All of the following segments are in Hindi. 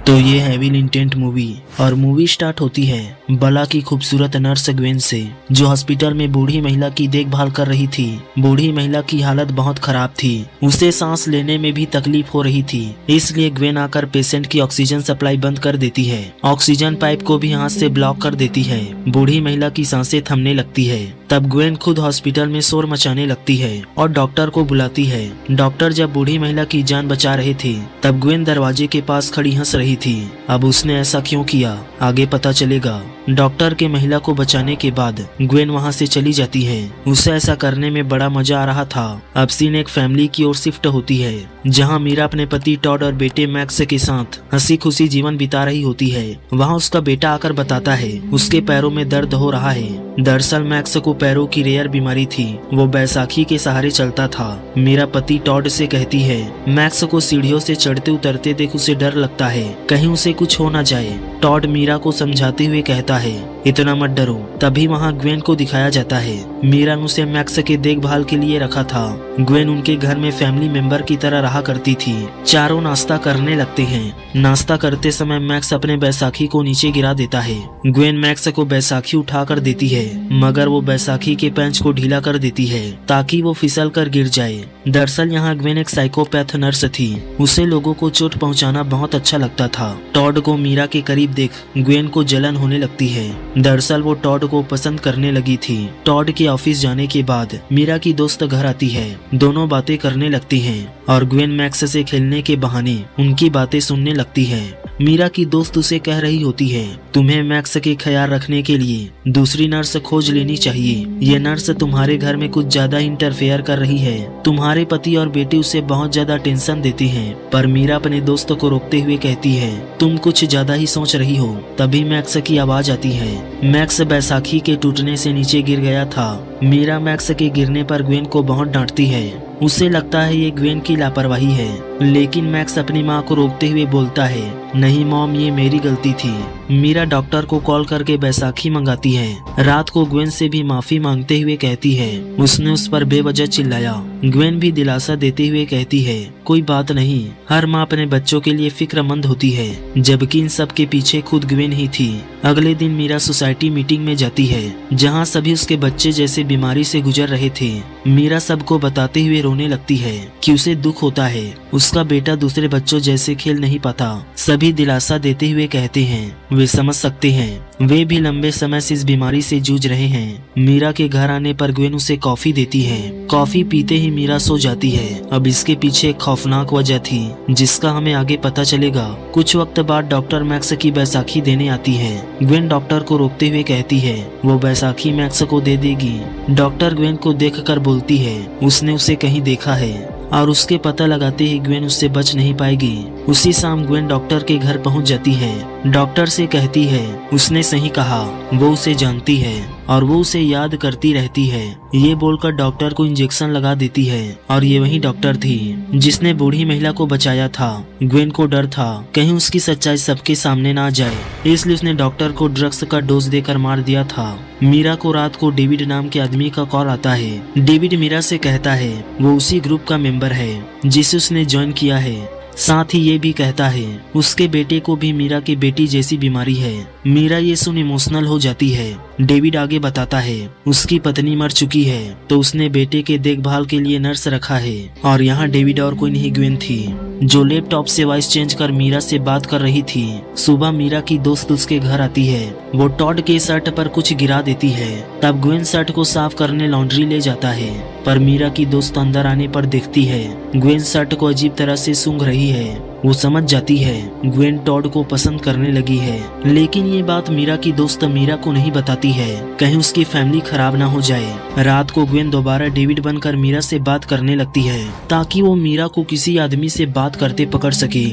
तो ये है विल इंटेंट मूवी और मूवी स्टार्ट होती है बला की खूबसूरत नर्स ग्वेन से, जो हॉस्पिटल में बूढ़ी महिला की देखभाल कर रही थी। बूढ़ी महिला की हालत बहुत खराब थी, उसे सांस लेने में भी तकलीफ हो रही थी, इसलिए ग्वेन आकर पेशेंट की ऑक्सीजन सप्लाई बंद कर देती है। ऑक्सीजन पाइप को भी हाथ से ब्लॉक कर देती है। बूढ़ी महिला की सांसें थमने लगती है। तब ग्वेन खुद हॉस्पिटल में शोर मचाने लगती है और डॉक्टर को बुलाती है। डॉक्टर जब बूढ़ी महिला की जान बचा रहे थे तब ग्वेन दरवाजे के पास खड़ी हंस रही थी। अब उसने ऐसा क्यों किया आगे पता चलेगा। डॉक्टर के महिला को बचाने के बाद ग्वेन वहां से चली जाती है। उसे ऐसा करने में बड़ा मजा आ रहा था। अब सीन एक फैमिली की ओर शिफ्ट होती है, जहां मीरा अपने पति टॉड और बेटे मैक्स के साथ हंसी खुशी जीवन बिता रही होती है। वहां उसका बेटा आकर बताता है उसके पैरों में दर्द हो रहा है। दरअसल मैक्स को पैरों की रेयर बीमारी थी, वो बैसाखी के सहारे चलता था। मीरा पति टॉड से कहती है मैक्स को सीढ़ियों से चढ़ते उतरते देख उसे डर लगता है, कहीं उसे कुछ हो न जाए। टॉड मीरा को समझाते हुए कहता है इतना मत डरो। तभी वहाँ ग्वेन को दिखाया जाता है। मीरा ने उसे मैक्स के देखभाल के लिए रखा था। ग्वेन उनके घर में फैमिली मेंबर की तरह रहा करती थी। चारों नाश्ता करने लगते हैं। नाश्ता करते समय मैक्स अपने बैसाखी को नीचे गिरा देता है। ग्वेन मैक्स को बैसाखी उठा कर देती है, मगर वो बैसाखी के पेंच को ढीला कर देती है ताकि वो फिसल कर गिर जाए। दरअसल यहाँ ग्वेन एक साइकोपैथ नर्स थी, उसे लोगों को चोट पहुँचाना बहुत अच्छा लगता था। टॉड को मीरा के करीब देख ग्वेन को जलन होने लगती है। दरअसल वो टॉड को पसंद करने लगी थी। टॉड के ऑफिस जाने के बाद मीरा की दोस्त घर आती है। दोनों बातें करने लगती हैं और ग्वेन मैक्स से खेलने के बहाने उनकी बातें सुनने लगती है। मीरा की दोस्त उसे कह रही होती है तुम्हें मैक्स के ख्याल रखने के लिए दूसरी नर्स खोज लेनी चाहिए। ये नर्स तुम्हारे घर में कुछ ज्यादा इंटरफेयर कर रही है। तुम्हारे पति और बेटी उसे बहुत ज्यादा टेंशन देती हैं। पर मीरा अपने दोस्त को रोकते हुए कहती है तुम कुछ ज्यादा ही सोच रही हो। तभी मैक्स की आवाज आती है। मैक्स बैसाखी के टूटने से नीचे गिर गया था। मीरा मैक्स के गिरने पर ग्वेन को बहुत डांटती है। उसे लगता है ये ग्वेन की लापरवाही है, लेकिन मैक्स अपनी माँ को रोकते हुए बोलता है नहीं मॉम, ये मेरी गलती थी। मीरा डॉक्टर को कॉल करके बैसाखी मंगाती है। रात को ग्वेन से भी माफी मांगते हुए कहती है उसने उस पर बेवजह चिल्लाया। ग्वेन भी दिलासा देते हुए कहती है कोई बात नहीं, हर माँ अपने बच्चों के लिए फिक्रमंद होती है, जबकि इन सब के पीछे खुद ग्वेन ही थी। अगले दिन मीरा सोसाइटी मीटिंग में जाती है, जहाँ सभी उसके बच्चे जैसे बीमारी से गुजर रहे थे। मीरा सबको बताते हुए रोने लगती है कि उसे दुख होता है उसका बेटा दूसरे बच्चों जैसे खेल नहीं पाता। सभी दिलासा देते हुए कहते हैं वे समझ सकते हैं, वे भी लंबे समय से इस बीमारी से जूझ रहे हैं। मीरा के घर आने पर ग्वेन उसे कॉफी देती है। कॉफी पीते ही मीरा सो जाती है। अब इसके पीछे एक खौफनाक वजह थी, जिसका हमें आगे पता चलेगा। कुछ वक्त बाद डॉक्टर मैक्स की बैसाखी देने आती है। ग्वेन डॉक्टर को रोकते हुए कहती है वो बैसाखी मैक्स को दे देगी। डॉक्टर ग्वेन को देखकर बोलती है उसने उसे कहीं देखा है और उसके पता लगाते ही ग्वेन उससे बच नहीं पाएगी। उसी शाम ग्वेन डॉक्टर के घर पहुंच जाती है। डॉक्टर से कहती है उसने सही कहा, वो उसे जानती है और वो उसे याद करती रहती है। ये बोलकर डॉक्टर को इंजेक्शन लगा देती है और ये वही डॉक्टर थी जिसने बूढ़ी महिला को बचाया था। ग्वेन को डर था कहीं उसकी सच्चाई सबके सामने ना जाए, इसलिए उसने डॉक्टर को ड्रग्स का डोज देकर मार दिया था। मीरा को रात को डेविड नाम के आदमी का कॉल आता है। डेविड मीरा से कहता है वो उसी ग्रुप का मेंबर है जिसे उसने ज्वाइन किया है। साथ ही ये भी कहता है उसके बेटे को भी मीरा की बेटी जैसी बीमारी है। मीरा ये सुन इमोशनल हो जाती है। डेविड आगे बताता है उसकी पत्नी मर चुकी है तो उसने बेटे के देखभाल के लिए नर्स रखा है। और यहाँ डेविड और कोई नहीं ग्वेन थी, जो लैपटॉप से वॉइस चेंज कर मीरा से बात कर रही थी। सुबह मीरा की दोस्त उसके घर आती है। वो टॉड के शर्ट पर कुछ गिरा देती है। तब ग्वेन शर्ट को साफ करने लॉन्ड्री ले जाता है, पर मीरा की दोस्त अंदर आने पर देखती है ग्वेन शर्ट को अजीब तरह से सूंघ रही है। वो समझ जाती है ग्वेन टॉड को पसंद करने लगी है, लेकिन ये बात मीरा की दोस्त मीरा को नहीं बताती है, कहीं उसकी फैमिली खराब ना हो जाए। रात को ग्वेन दोबारा डेविड बनकर मीरा से बात करने लगती है ताकि वो मीरा को किसी आदमी से बात करते पकड़ सके।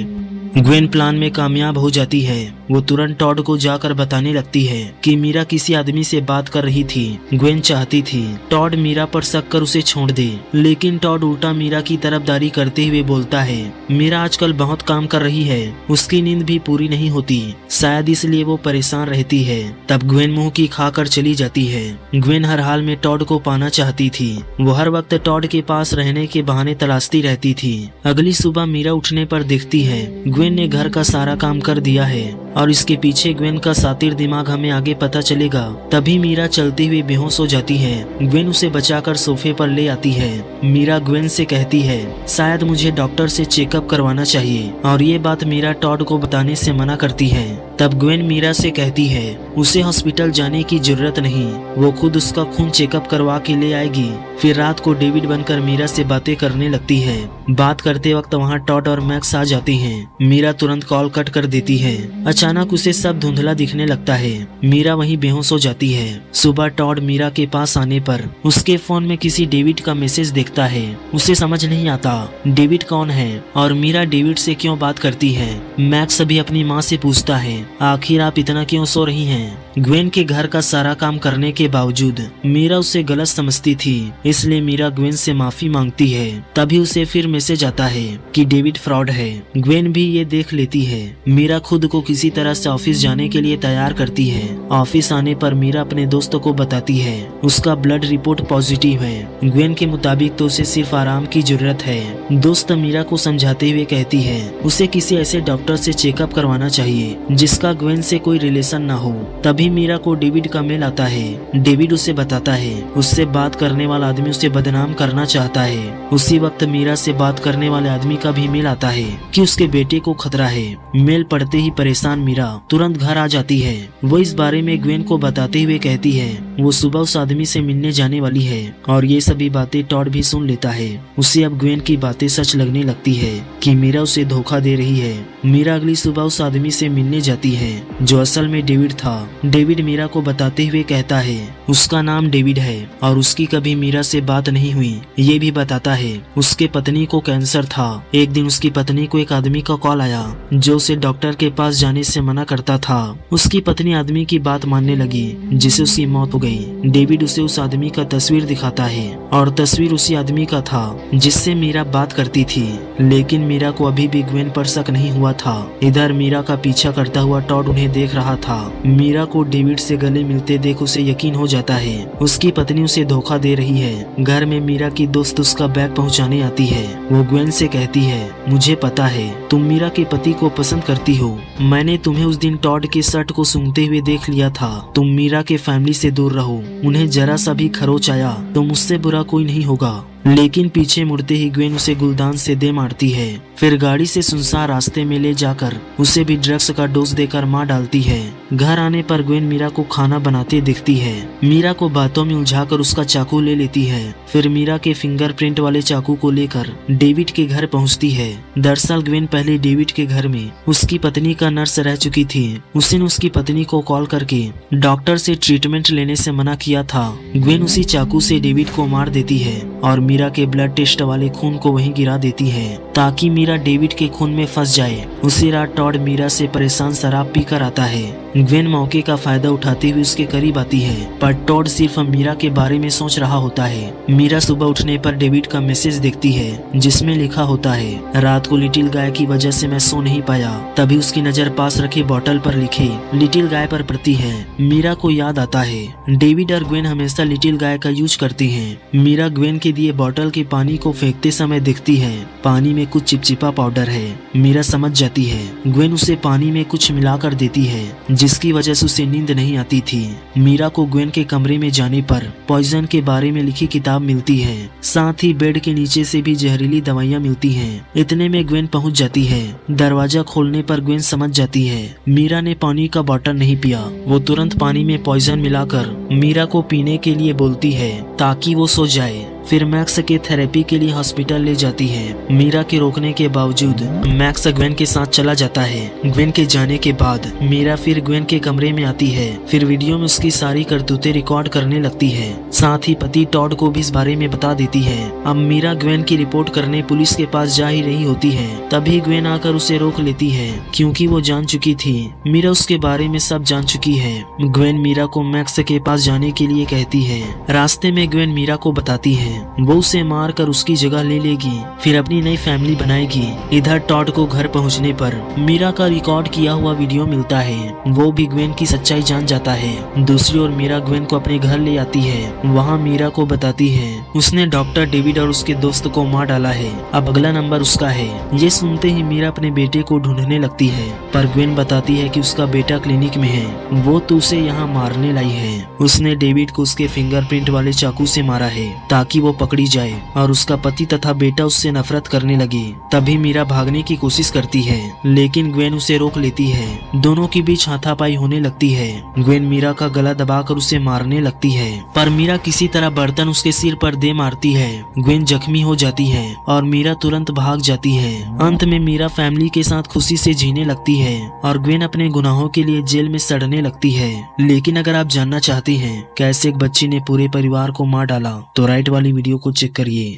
ग्वेन प्लान में कामयाब हो जाती है। वो तुरंत टॉड को जाकर बताने लगती है कि मीरा किसी आदमी से बात कर रही थी। ग्वेन चाहती थी टॉड मीरा पर शक कर उसे छोड़ दे, लेकिन टॉड उल्टा मीरा की तरफदारी करते हुए बोलता है मीरा आजकल बहुत काम कर रही है, उसकी नींद भी पूरी नहीं होती, शायद इसलिए वो परेशान रहती है। तब ग्वेन मुंह की खाकर चली जाती है। ग्वेन हर हाल में टॉड को पाना चाहती थी। वो हर वक्त टॉड के पास रहने के बहाने तलाशती रहती थी। अगली सुबह मीरा उठने पर देखती है ग्वेन ने घर का सारा काम कर दिया है और इसके पीछे ग्वेन का सातिर दिमाग हमें आगे पता चलेगा। तभी मीरा चलती हुई बेहोश हो जाती है। ग्वेन उसे बचाकर सोफे पर ले आती है। मीरा ग्वेन से कहती है शायद मुझे डॉक्टर से चेकअप करवाना चाहिए और ये बात मीरा टॉड को बताने से मना करती है। तब ग्वेन मीरा से कहती है उसे हॉस्पिटल जाने की जरूरत नहीं, वो खुद उसका खून चेकअप करवा के ले आएगी। फिर रात को डेविड बनकर मीरा से बातें करने लगती है। बात करते वक्त वहाँ टॉड और मैक्स आ जाती हैं। मीरा तुरंत कॉल कट कर देती है। अचानक उसे सब धुंधला दिखने लगता है। मीरा वहीं बेहोश हो जाती है। सुबह टॉड मीरा के पास आने पर उसके फोन में किसी डेविड का मैसेज देखता है। उसे समझ नहीं आता डेविड कौन है और मीरा डेविड से क्यों बात करती है। मैक्स अभी अपनी माँ से पूछता है आखिर आप इतना क्यों सो रही हैं। ग्वेन के घर का सारा काम करने के बावजूद मीरा उसे गलत समझती थी, इसलिए मीरा ग्वेन से माफी मांगती है। तभी उसे फिर मैसेज आता है कि डेविड फ्रॉड है। ग्वेन भी ये देख लेती है। मीरा खुद को किसी तरह से ऑफिस जाने के लिए तैयार करती है। ऑफिस आने पर मीरा अपने दोस्तों को बताती है उसका ब्लड रिपोर्ट पॉजिटिव है। ग्वेन के मुताबिक तो उसे सिर्फ आराम की जरूरत है। दोस्त मीरा को समझाते हुए कहती है उसे किसी ऐसे डॉक्टर से चेकअप करवाना चाहिए जिसका ग्वेन से कोई रिलेशन ना हो। तभी मीरा को डेविड का मेल आता है। डेविड उसे बताता है उससे बात करने वाला आदमी उसे बदनाम करना चाहता है। उसी वक्त मीरा से बात करने वाले आदमी का भी मेल आता है कि उसके बेटे को खतरा है। मेल पढ़ते ही परेशान मीरा तुरंत घर आ जाती है। वो इस बारे में ग्वेन को बताते हुए कहती है वो सुबह उस आदमी से मिलने जाने वाली है और ये सभी बातें टॉड भी सुन लेता है। उसे अब ग्वेन की बातें सच लगने लगती है कि मीरा उसे धोखा दे रही है। मीरा अगली सुबह उस आदमी से मिलने जाती है जो असल में डेविड था। डेविड मीरा को बताते हुए कहता है उसका नाम डेविड है और उसकी कभी मीरा से बात नहीं हुई। ये भी बताता है उसके पत्नी को कैंसर था। एक दिन उसकी पत्नी को एक आदमी का कॉल आया जो उसे डॉक्टर के पास जाने से मना करता था। उसकी पत्नी आदमी की बात मानने लगी जिससे उसकी मौत हो गई। डेविड उसे उस आदमी का तस्वीर दिखाता है और तस्वीर उसी आदमी का था जिससे मीरा बात करती थी। लेकिन मीरा को अभी भी ग्वेन पर शक नहीं हुआ था। इधर मीरा का पीछा करता हुआ टॉड उन्हें देख रहा था। मीरा को डेविड से गले मिलते देख उसे यकीन हो जाता है उसकी पत्नी उसे धोखा दे रही है। घर में मीरा की दोस्त उसका बैग पहुंचाने आती है। वो ग्वेन से कहती है मुझे पता है तुम मीरा के पति को पसंद करती हो। मैंने तुम्हें उस दिन टॉड के शर्ट को सूंघते हुए देख लिया था। तुम मीरा के फैमिली से दूर रहो। उन्हें जरा सा भी खरोच आया तो मुझसे बुरा कोई नहीं होगा। लेकिन पीछे मुड़ते ही ग्वेन उसे गुलदान से दे मारती है। फिर गाड़ी से सुनसान रास्ते में ले जाकर उसे भी ड्रग्स का डोज देकर मार डालती है। घर आने पर ग्वेन मीरा को खाना बनाते दिखती है। मीरा को बातों में उलझाकर उसका चाकू ले लेती है। फिर मीरा के फिंगरप्रिंट वाले चाकू को लेकर डेविड के घर पहुंचती है। दरअसल ग्वेन पहले डेविड के घर में उसकी पत्नी का नर्स रह चुकी थी। उसने उसकी पत्नी को कॉल करके डॉक्टर से ट्रीटमेंट लेने से मना किया था। ग्वेन उसी चाकू से डेविड को मार देती है और मीरा के ब्लड टेस्ट वाले खून को वहीं गिरा देती है ताकि मीरा डेविड के खून में फंस जाए। उसी रात टॉड मीरा से परेशान शराब पीकर आता है। ग्वेन मौके का फायदा उठाते हुए उसके करीब आती है पर टॉड सिर्फ मीरा के बारे में सोच रहा होता है। मीरा सुबह उठने पर डेविड का मैसेज देखती है जिसमें लिखा होता है रात को लिटिल गाय की वजह से मैं सो नहीं पाया। तभी उसकी नजर पास रखी बोतल पर लिखे लिटिल गाय पर पड़ती है। मीरा को याद आता है डेविड और ग्वेन हमेशा लिटिल गाय का यूज करती हैं। मीरा ग्वेन के दिए बोतल के पानी को फेंकते समय देखती है पानी में कुछ चिपचिपा पाउडर है। मीरा समझ जाती है। ग्वेन उसे पानी में कुछ मिलाकर देती है जिसकी वजह से उसे नींद नहीं आती थी। मीरा को ग्वेन के कमरे में जाने पर पॉइजन के बारे में लिखी किताब मिलती है। साथ ही बेड के नीचे से भी जहरीली दवाइयाँ मिलती हैं। इतने में ग्वेन पहुंच जाती है। दरवाजा खोलने पर ग्वेन समझ जाती है मीरा ने पानी का बॉटल नहीं पिया। वो तुरंत पानी में पॉइजन मिलाकर मीरा को पीने के लिए बोलती है ताकि वो सो जाए। फिर मैक्स के थेरेपी के लिए हॉस्पिटल ले जाती है। मीरा के रोकने के बावजूद मैक्स ग्वेन के साथ चला जाता है। ग्वेन के जाने के बाद मीरा फिर ग्वेन के कमरे में आती है। फिर वीडियो में उसकी सारी करतूतें रिकॉर्ड करने लगती है। साथ ही पति टॉड को भी इस बारे में बता देती है। अब मीरा ग्वेन की रिपोर्ट करने पुलिस के पास जा ही रही होती है। तभी ग्वेन आकर उसे रोक लेती है क्योंकि वो जान चुकी थी मीरा उसके बारे में सब जान चुकी है। ग्वेन मीरा को मैक्स के पास जाने के लिए कहती है। रास्ते में ग्वेन मीरा को बताती है वो उसे मार कर उसकी जगह ले लेगी, फिर अपनी नई फैमिली बनाएगी। इधर टॉड को घर पहुंचने पर मीरा का रिकॉर्ड किया हुआ वीडियो मिलता है। वो भी ग्वेन की सच्चाई जान जाता है। दूसरी ओर मीरा ग्वेन को अपने घर ले आती है। वहाँ मीरा को बताती है उसने डॉक्टर डेविड और उसके दोस्त को मार डाला है, अब अगला नंबर उसका है। ये सुनते ही मीरा अपने बेटे को ढूंढने लगती है, पर ग्वेन बताती है कि उसका बेटा क्लिनिक में है, वो तो उसे यहाँ मारने लाई है। उसने डेविड को उसके फिंगरप्रिंट वाले चाकू से मारा है ताकि वो पकड़ी जाए और उसका पति तथा बेटा उससे नफरत करने लगे। तभी मीरा भागने की कोशिश करती है, लेकिन ग्वेन उसे रोक लेती है। दोनों के बीच हाथापाई होने लगती है। ग्वेन मीरा का गला दबाकर उसे मारने लगती है, पर मीरा किसी तरह बर्तन उसके सिर पर दे मारती है। ग्वेन जख्मी हो जाती है और मीरा तुरंत भाग जाती है। अंत में मीरा फैमिली के साथ खुशी से जीने लगती है और ग्वेन अपने गुनाहों के लिए जेल में सड़ने लगती है। लेकिन अगर आप जानना चाहते हैं कैसे एक बच्ची ने पूरे परिवार को मार डाला, तो राइट वाली वीडियो को चेक करिए।